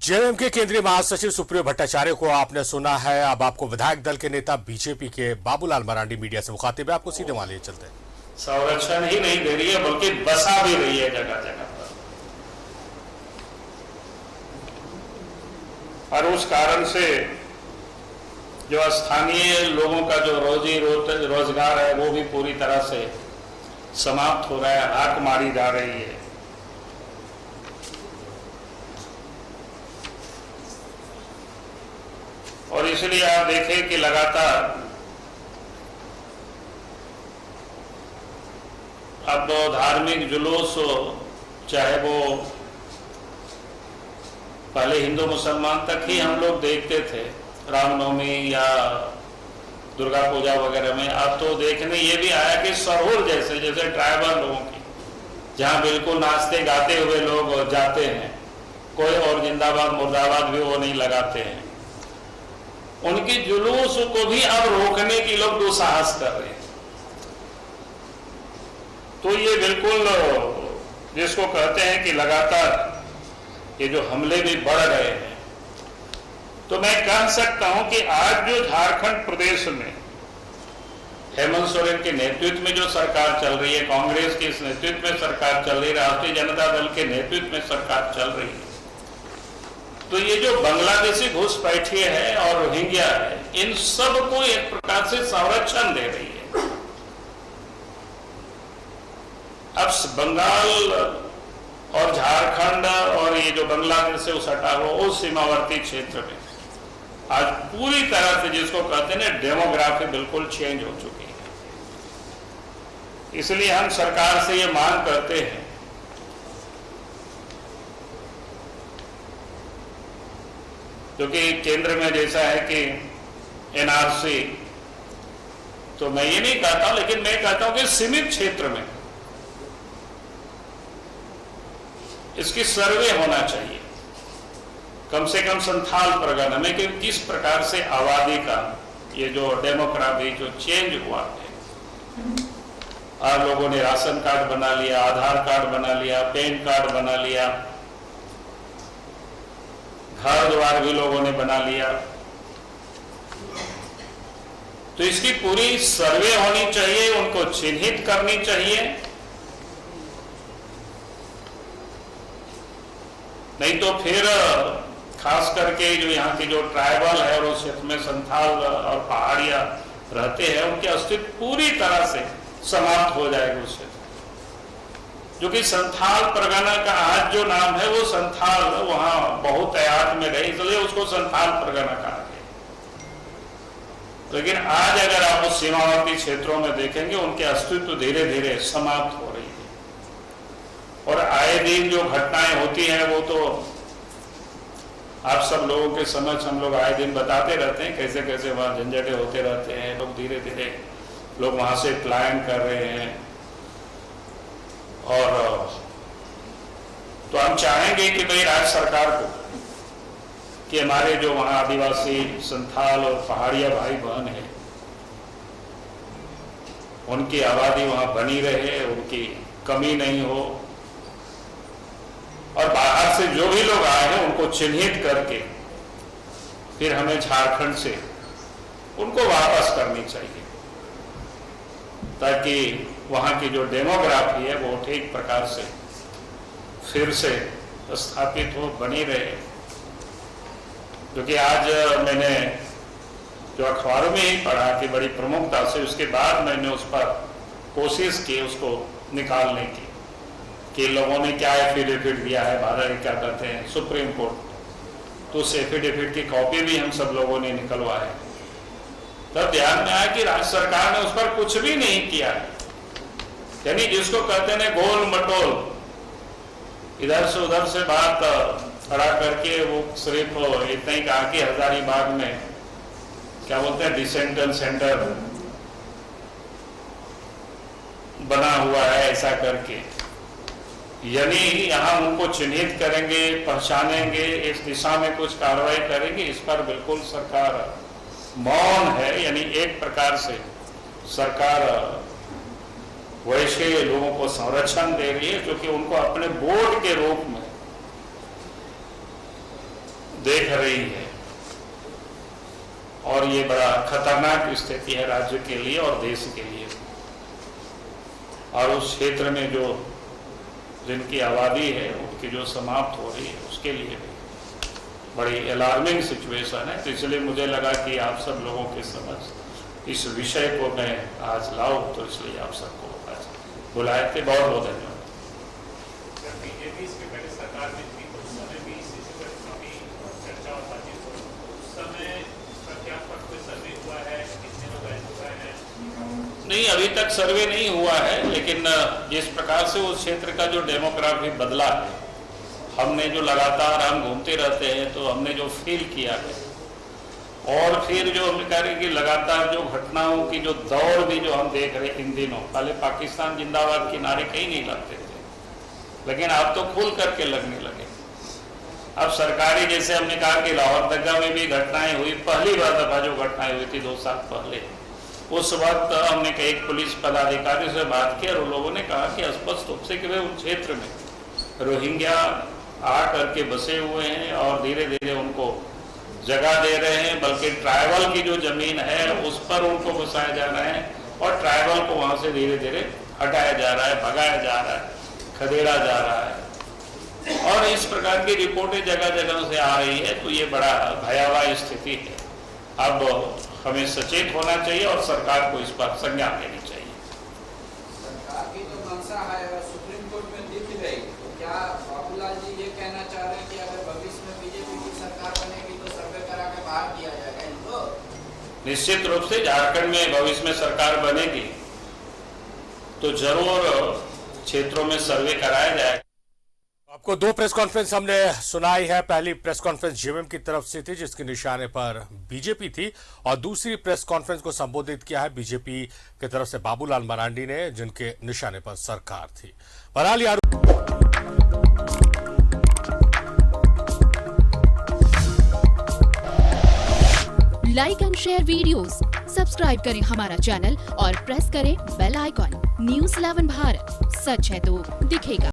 JMM के केंद्रीय महासचिव सुप्रियो भट्टाचार्य को आपने सुना है। अब आपको विधायक दल के नेता बीजेपी के बाबूलाल मरांडी मीडिया से मुखातिब है। आपको सीधे वहां ले चलते हैं। संरक्षण ही नहीं दे रही है बल्कि बसा भी रही है जगह जगह पर, और उस कारण से जो स्थानीय लोगों का जो रोजी रोजगार है वो भी पूरी तरह से समाप्त हो रहा है, हाक मारी जा रही है। और इसलिए आप देखें कि लगातार अब धार्मिक जुलूस चाहे वो पहले हिंदू मुसलमान तक ही हम लोग देखते थे, रामनवमी या दुर्गा पूजा वगैरह में, अब तो देखने ये भी आया कि सरहुल जैसे ट्राइबल लोगों की, जहां बिल्कुल नाचते गाते हुए लोग जाते हैं, कोई और जिंदाबाद मुर्दाबाद भी वो नहीं लगाते हैं, उनकी जुलूस को भी अब रोकने की लोग दुस्साहस कर रहे हैं। तो ये बिल्कुल जिसको कहते हैं कि लगातार ये जो हमले भी बढ़ रहे हैं, तो मैं कह सकता हूं कि आज जो झारखंड प्रदेश में हेमंत सोरेन के नेतृत्व में जो सरकार चल रही है, कांग्रेस के इस नेतृत्व में सरकार चल रही है, राष्ट्रीय जनता दल के नेतृत्व में सरकार चल रही है, तो ये जो बांग्लादेशी घुसपैठिए है और रोहिंग्या है, इन सब को एक प्रकार से संरक्षण दे रही है। अब बंगाल और झारखंड और ये जो बांग्लादेश से सटा हुआ उस सीमावर्ती क्षेत्र में आज पूरी तरह से जिसको कहते हैं ना, डेमोग्राफी बिल्कुल चेंज हो चुकी है। इसलिए हम सरकार से ये मांग करते हैं क्योंकि केंद्र में जैसा है कि एनआरसी, तो मैं ये नहीं कहता हूं, लेकिन मैं कहता हूं कि सीमित क्षेत्र में इसकी सर्वे होना चाहिए, कम से कम संथाल परगना में, कि किस प्रकार से आबादी का ये जो डेमोग्राफी जो चेंज हुआ है, और लोगों ने राशन कार्ड बना लिया, आधार कार्ड बना लिया, पैन कार्ड बना लिया, घर द्वार भी लोगों ने बना लिया, तो इसकी पूरी सर्वे होनी चाहिए, उनको चिन्हित करनी चाहिए। नहीं तो फिर खास करके जो यहाँ की जो ट्राइबल है और उस क्षेत्र में संथाल और पहाड़िया रहते हैं, उनके अस्तित्व पूरी तरह से समाप्त हो जाएगा उस क्षेत्र। जो कि संथाल परगना का आज जो नाम है वो संथाल वहां बहुत आयात में रहे, इसलिए उसको संथाल परगना कहा गया। लेकिन आज अगर आप उस सीमावर्ती क्षेत्रों में देखेंगे, उनके अस्तित्व धीरे धीरे समाप्त हो रही है, और आए दिन जो घटनाएं होती हैं वो तो आप सब लोगों के समझ हम लोग आए दिन बताते रहते हैं, कैसे कैसे वहां झंझटे होते रहते हैं, लोग धीरे धीरे लोग वहां से पलायन कर रहे हैं। और तो हम चाहेंगे कि भाई राज्य सरकार को कि हमारे जो वहां आदिवासी संथाल और पहाड़िया भाई बहन हैं, उनकी आबादी वहां बनी रहे, उनकी कमी नहीं हो, और बाहर से जो भी लोग आए हैं उनको चिन्हित करके फिर हमें झारखंड से उनको वापस करनी चाहिए, ताकि वहां की जो डेमोग्राफी है वो ठीक प्रकार से फिर से स्थापित हो, बनी रहे। क्योंकि आज मैंने जो अखबारों में ही पढ़ा कि बड़ी प्रमुखता से, उसके बाद मैंने उस पर कोशिश की उसको निकालने की कि लोगों ने क्या एफिडेविट दिया है, भारत क्या कहते हैं सुप्रीम कोर्ट, तो उस एफिडेविट की कॉपी भी हम सब लोगों ने निकलवाए। तब ध्यान में आया कि राज्य सरकार ने उस पर कुछ भी नहीं किया है, यानी जिसको कहते हैं गोल मटोल, इधर से उधर से बात खड़ा करके वो सिर्फ इतना ही कहा कि हजारीबाग में क्या बोलते हैं डिसेंटल सेंटर बना हुआ है, ऐसा करके, यानी यहां उनको चिन्हित करेंगे, पहचानेंगे, इस दिशा में कुछ कार्रवाई करेंगे, इस पर बिल्कुल सरकार मौन है। यानी एक प्रकार से सरकार वैसे लोगों को संरक्षण दे रही है जो कि उनको अपने बोर्ड के रूप में देख रही है और ये बड़ा खतरनाक स्थिति है राज्य के लिए और देश के लिए। और उस क्षेत्र में जो जिनकी आबादी है उनकी जो समाप्त हो रही है उसके लिए भी बड़ी अलार्मिंग सिचुएशन है। तो इसलिए मुझे लगा कि आप सब लोगों के समझ इस विषय को मैं आज लाऊं, तो इसलिए आप सबको आज बुलाए थे। बहुत बहुत धन्यवाद। बीजेपी इसके पहले सरकार में थी तो उस समय भी इस इशू पर काफी चर्चा और बातचीत हुई। उस समय इसका क्या कोई सर्वे हुआ है, कितने लोग रह चुका है? नहीं, अभी तक सर्वे नहीं हुआ है, लेकिन जिस प्रकार से उस क्षेत्र का जो डेमोग्राफी बदला है, हमने जो लगातार हम घूमते रहते हैं तो हमने जो फील किया है, और फिर जो हम कह रहे हैं कि लगातार जो घटनाओं की जो दौड़ भी जो हम देख रहे हैं इन दिनों, पहले पाकिस्तान जिंदाबाद के नारे कहीं नहीं लगते थे, लेकिन अब तो खुल करके लगने लगे। अब सरकारी, जैसे हमने कहा कि लाहौर दग्गा में भी घटनाएं हुई, पहली बार दफा जो घटनाएं हुई थी 2 साल पहले, उस वक्त हमने कई पुलिस पदाधिकारी से बात की और उन लोगों ने कहा कि स्पष्ट रूप से कि वे उन क्षेत्र में रोहिंग्या आ करके बसे हुए हैं और धीरे धीरे उनको जगह दे रहे हैं, बल्कि ट्राइबल की जो जमीन है उस पर उनको बसाया जा रहा है और ट्राइबल को वहां से धीरे धीरे हटाया जा रहा है, भगाया जा रहा है, खदेड़ा जा रहा है। और इस प्रकार की रिपोर्टें जगह जगह से आ रही है, तो ये बड़ा भयावह स्थिति है। अब हमें सचेत होना चाहिए और सरकार को इस पर संज्ञान लेनी चाहिए। सरकार की तो मंशा है और सुप्रीम कोर्ट में दिख रही, तो क्या बाबूलाल जी ये कहना चाह रहे हैं कि अगर भविष्य में बीजेपी की सरकार बनेगी तो सर्वे करा के बाहर किया जाएगा इनको? निश्चित रूप से झारखंड में भविष्य में सरकार बनेगी तो जरूर क्षेत्रों में सर्वे कराया जाएगा। आपको 2 प्रेस कॉन्फ्रेंस हमने सुनाई है। पहली प्रेस कॉन्फ्रेंस जेएमएम की तरफ से थी जिसके निशाने पर बीजेपी थी, और दूसरी प्रेस कॉन्फ्रेंस को संबोधित किया है बीजेपी की तरफ से बाबूलाल मरांडी ने, जिनके निशाने पर सरकार थी। बहरहाल like and share videos, subscribe करें हमारा चैनल और प्रेस करें बेल आइकॉन। न्यूज़ 11 भारत, सच है तो दिखेगा।